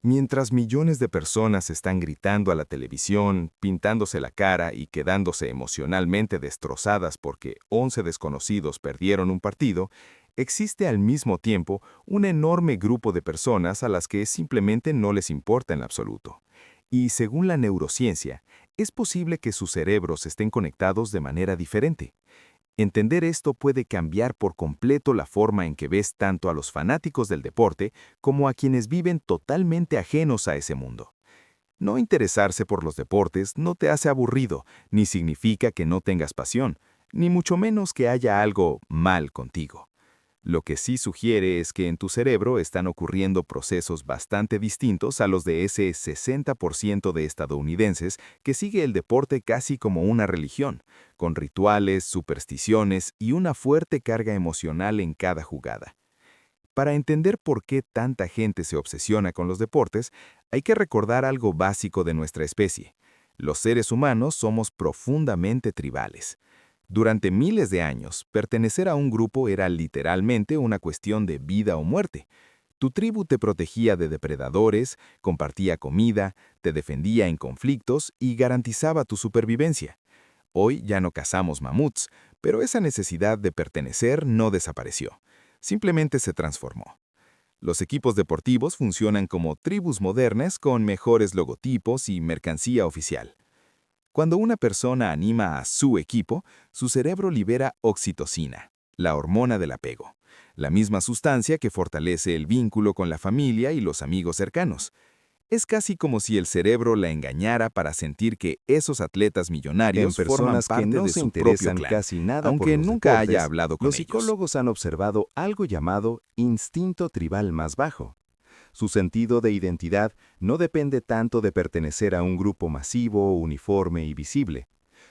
Mientras millones de personas están gritando a la televisión, pintándose la cara y quedándose emocionalmente destrozadas porque 11 desconocidos perdieron un partido, existe al mismo tiempo un enorme grupo de personas a las que simplemente no les importa en absoluto. Y según la neurociencia, es posible que sus cerebros estén conectados de manera diferente. Entender esto puede cambiar por completo la forma en que ves tanto a los fanáticos del deporte como a quienes viven totalmente ajenos a ese mundo. No interesarse por los deportes no te hace aburrido, ni significa que no tengas pasión, ni mucho menos que haya algo mal contigo. Lo que sí sugiere es que en tu cerebro están ocurriendo procesos bastante distintos a los de ese 60% de estadounidenses que sigue el deporte casi como una religión, con rituales, supersticiones y una fuerte carga emocional en cada jugada. Para entender por qué tanta gente se obsesiona con los deportes, hay que recordar algo básico de nuestra especie. Los seres humanos somos profundamente tribales. Durante miles de años, pertenecer a un grupo era literalmente una cuestión de vida o muerte. Tu tribu te protegía de depredadores, compartía comida, te defendía en conflictos y garantizaba tu supervivencia. Hoy ya no cazamos mamuts, pero esa necesidad de pertenecer no desapareció. Simplemente se transformó. Los equipos deportivos funcionan como tribus modernas con mejores logotipos y mercancía oficial. Cuando una persona anima a su equipo, su cerebro libera oxitocina, la hormona del apego, la misma sustancia que fortalece el vínculo con la familia y los amigos cercanos. Es casi como si el cerebro la engañara para sentir que esos atletas En millonarios forman personas que parte no de se su propio interesan clan, casi nada por aunque los nunca haya deportes, hablado con los ellos. psicólogos han observado algo llamado instinto tribal más bajo. Su sentido de identidad no depende tanto de pertenecer a un grupo masivo, uniforme y visible.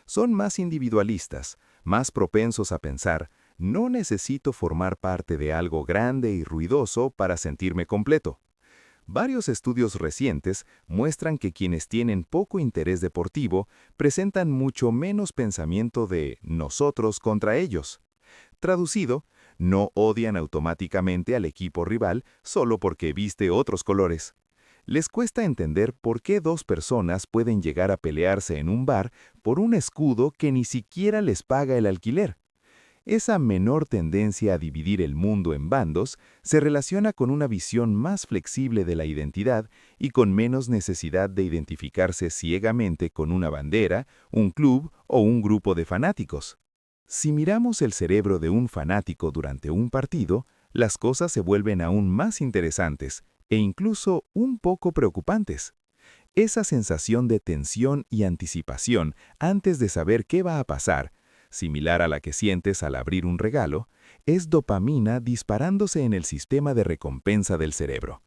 Son más individualistas, más propensos a pensar, no necesito formar parte de algo grande y ruidoso para sentirme completo. Varios estudios recientes muestran que quienes tienen poco interés deportivo presentan mucho menos pensamiento de nosotros contra ellos. Traducido, no odian automáticamente al equipo rival solo porque viste otros colores. Les cuesta entender por qué dos personas pueden llegar a pelearse en un bar por un escudo que ni siquiera les paga el alquiler. Esa menor tendencia a dividir el mundo en bandos se relaciona con una visión más flexible de la identidad y con menos necesidad de identificarse ciegamente con una bandera, un club o un grupo de fanáticos. Si miramos el cerebro de un fanático durante un partido, las cosas se vuelven aún más interesantes e incluso un poco preocupantes. Esa sensación de tensión y anticipación antes de saber qué va a pasar, similar a la que sientes al abrir un regalo, es dopamina disparándose en el sistema de recompensa del cerebro.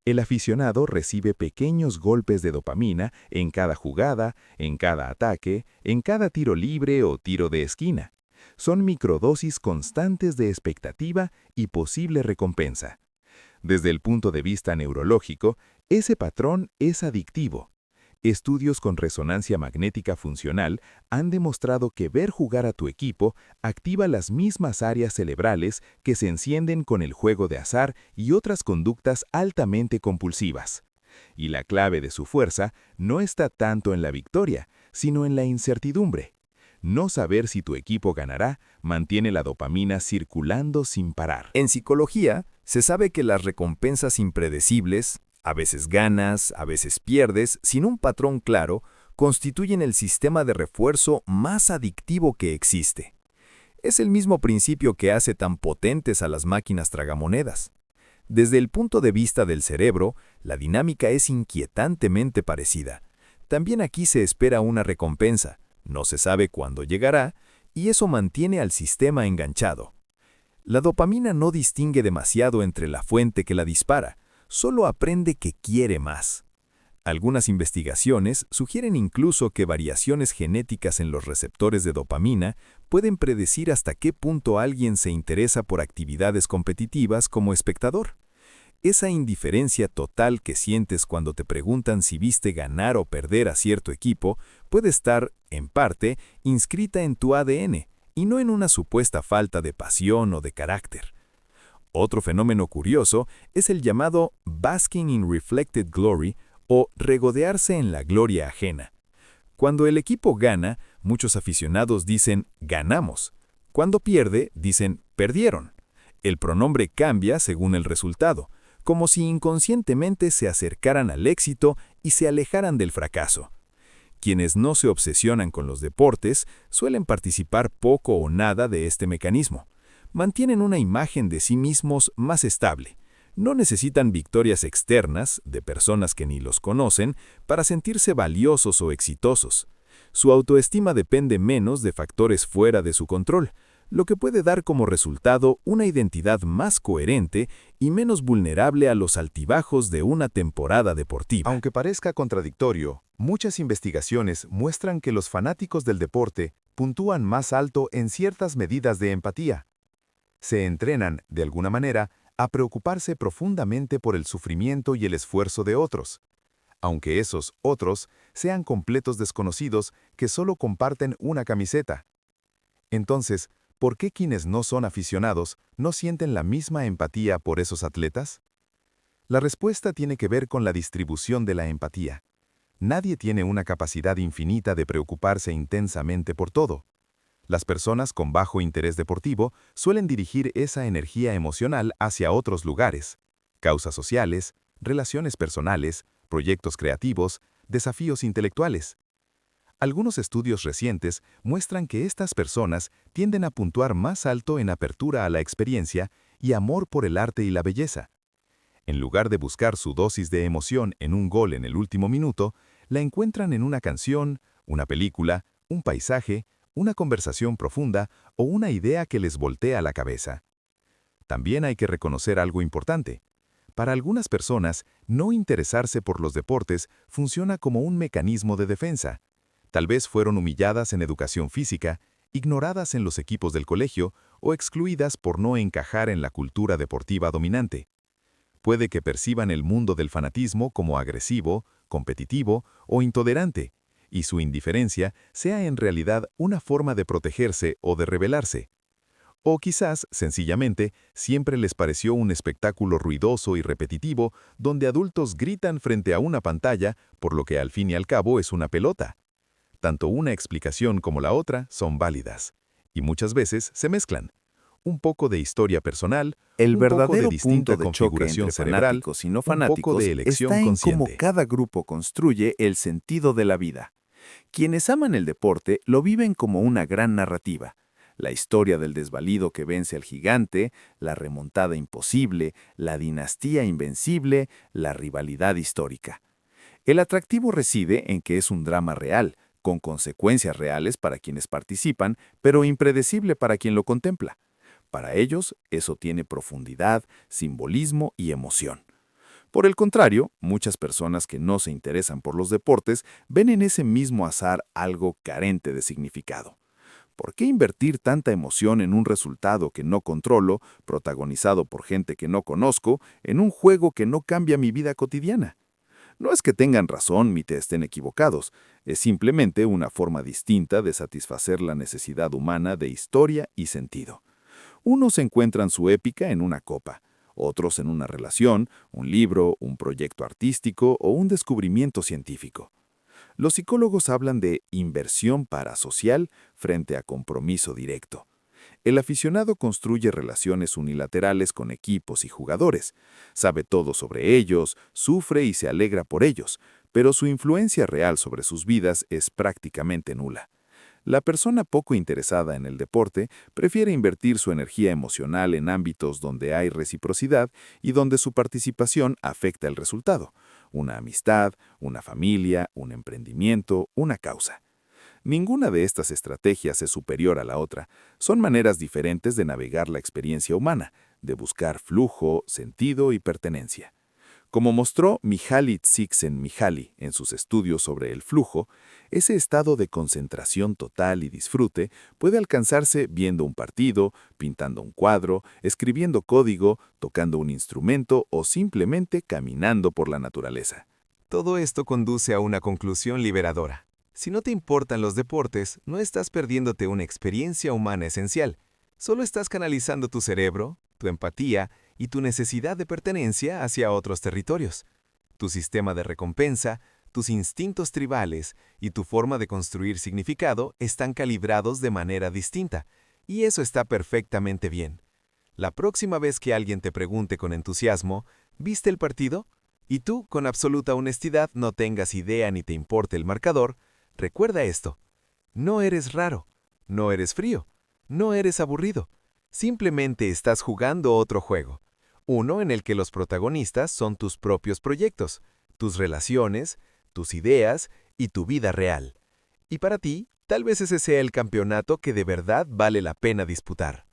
El aficionado recibe pequeños golpes de dopamina en cada jugada, en cada ataque, en cada tiro libre o tiro de esquina. Son microdosis constantes de expectativa y posible recompensa. Desde el punto de vista neurológico, ese patrón es adictivo. Estudios con resonancia magnética funcional han demostrado que ver jugar a tu equipo activa las mismas áreas cerebrales que se encienden con el juego de azar y otras conductas altamente compulsivas. Y la clave de su fuerza no está tanto en la victoria, sino en la incertidumbre. No saber si tu equipo ganará mantiene la dopamina circulando sin parar. En psicología, se sabe que las recompensas impredecibles, a veces ganas, a veces pierdes, sin un patrón claro, constituyen el sistema de refuerzo más adictivo que existe. Es el mismo principio que hace tan potentes a las máquinas tragamonedas. Desde el punto de vista del cerebro, la dinámica es inquietantemente parecida. También aquí se espera una recompensa, no se sabe cuándo llegará, y eso mantiene al sistema enganchado. La dopamina no distingue demasiado entre la fuente que la dispara, solo aprende que quiere más. Algunas investigaciones sugieren incluso que variaciones genéticas en los receptores de dopamina pueden predecir hasta qué punto alguien se interesa por actividades competitivas como espectador. Esa indiferencia total que sientes cuando te preguntan si viste ganar o perder a cierto equipo puede estar, en parte, inscrita en tu ADN y no en una supuesta falta de pasión o de carácter. Otro fenómeno curioso es el llamado basking in reflected glory o regodearse en la gloria ajena. Cuando el equipo gana, muchos aficionados dicen ganamos. Cuando pierde, dicen perdieron. El pronombre cambia según el resultado, como si inconscientemente se acercaran al éxito y se alejaran del fracaso. Quienes no se obsesionan con los deportes suelen participar poco o nada de este mecanismo. Mantienen una imagen de sí mismos más estable. No necesitan victorias externas, de personas que ni los conocen, para sentirse valiosos o exitosos. Su autoestima depende menos de factores fuera de su control, lo que puede dar como resultado una identidad más coherente y menos vulnerable a los altibajos de una temporada deportiva. Aunque parezca contradictorio, muchas investigaciones muestran que los fanáticos del deporte puntúan más alto en ciertas medidas de empatía. Se entrenan, de alguna manera, a preocuparse profundamente por el sufrimiento y el esfuerzo de otros, aunque esos otros sean completos desconocidos que solo comparten una camiseta. Entonces, ¿por qué quienes no son aficionados no sienten la misma empatía por esos atletas? La respuesta tiene que ver con la distribución de la empatía. Nadie tiene una capacidad infinita de preocuparse intensamente por todo. Las personas con bajo interés deportivo suelen dirigir esa energía emocional hacia otros lugares, causas sociales, relaciones personales, proyectos creativos, desafíos intelectuales. Algunos estudios recientes muestran que estas personas tienden a puntuar más alto en apertura a la experiencia y amor por el arte y la belleza. En lugar de buscar su dosis de emoción en un gol en el último minuto, la encuentran en una canción, una película, un paisaje, una conversación profunda o una idea que les voltea la cabeza. También hay que reconocer algo importante. Para algunas personas, no interesarse por los deportes funciona como un mecanismo de defensa. Tal vez fueron humilladas en educación física, ignoradas en los equipos del colegio o excluidas por no encajar en la cultura deportiva dominante. Puede que perciban el mundo del fanatismo como agresivo, competitivo o intolerante, y su indiferencia sea en realidad una forma de protegerse o de rebelarse. O quizás, sencillamente, siempre les pareció un espectáculo ruidoso y repetitivo donde adultos gritan frente a una pantalla por lo que al fin y al cabo es una pelota. Tanto una explicación como la otra son válidas, y muchas veces se mezclan. Un poco de historia personal, El un poco de verdadero distinta punto de choque configuración entre cerebral, fanáticos y no un poco fanáticos de elección está en cómo consciente. cada grupo construye el sentido de la vida. Quienes aman el deporte lo viven como una gran narrativa. La historia del desvalido que vence al gigante, la remontada imposible, la dinastía invencible, la rivalidad histórica. El atractivo reside en que es un drama real, con consecuencias reales para quienes participan, pero impredecible para quien lo contempla. Para ellos, eso tiene profundidad, simbolismo y emoción. Por el contrario, muchas personas que no se interesan por los deportes ven en ese mismo azar algo carente de significado. ¿Por qué invertir tanta emoción en un resultado que no controlo, protagonizado por gente que no conozco, en un juego que no cambia mi vida cotidiana? No es que tengan razón ni te estén equivocados, es simplemente una forma distinta de satisfacer la necesidad humana de historia y sentido. Unos encuentran su épica en una copa, otros en una relación, un libro, un proyecto artístico o un descubrimiento científico. Los psicólogos hablan de inversión parasocial frente a compromiso directo. El aficionado construye relaciones unilaterales con equipos y jugadores, sabe todo sobre ellos, sufre y se alegra por ellos, pero su influencia real sobre sus vidas es prácticamente nula. La persona poco interesada en el deporte prefiere invertir su energía emocional en ámbitos donde hay reciprocidad y donde su participación afecta el resultado, una amistad, una familia, un emprendimiento, una causa. Ninguna de estas estrategias es superior a la otra, son maneras diferentes de navegar la experiencia humana, de buscar flujo, sentido y pertenencia. Como mostró Mihaly Csikszentmihalyi en sus estudios sobre el flujo, ese estado de concentración total y disfrute puede alcanzarse viendo un partido, pintando un cuadro, escribiendo código, tocando un instrumento o simplemente caminando por la naturaleza. Todo esto conduce a una conclusión liberadora. Si no te importan los deportes, no estás perdiéndote una experiencia humana esencial. Solo estás canalizando tu cerebro, tu empatía y tu necesidad de pertenencia hacia otros territorios. Tu sistema de recompensa, tus instintos tribales y tu forma de construir significado están calibrados de manera distinta, y eso está perfectamente bien. La próxima vez que alguien te pregunte con entusiasmo, ¿viste el partido? Y tú, con absoluta honestidad, no tengas idea ni te importe el marcador, recuerda esto. No eres raro, no eres frío, no eres aburrido. Simplemente estás jugando otro juego. Uno en el que los protagonistas son tus propios proyectos, tus relaciones, tus ideas y tu vida real. Y para ti, tal vez ese sea el campeonato que de verdad vale la pena disputar.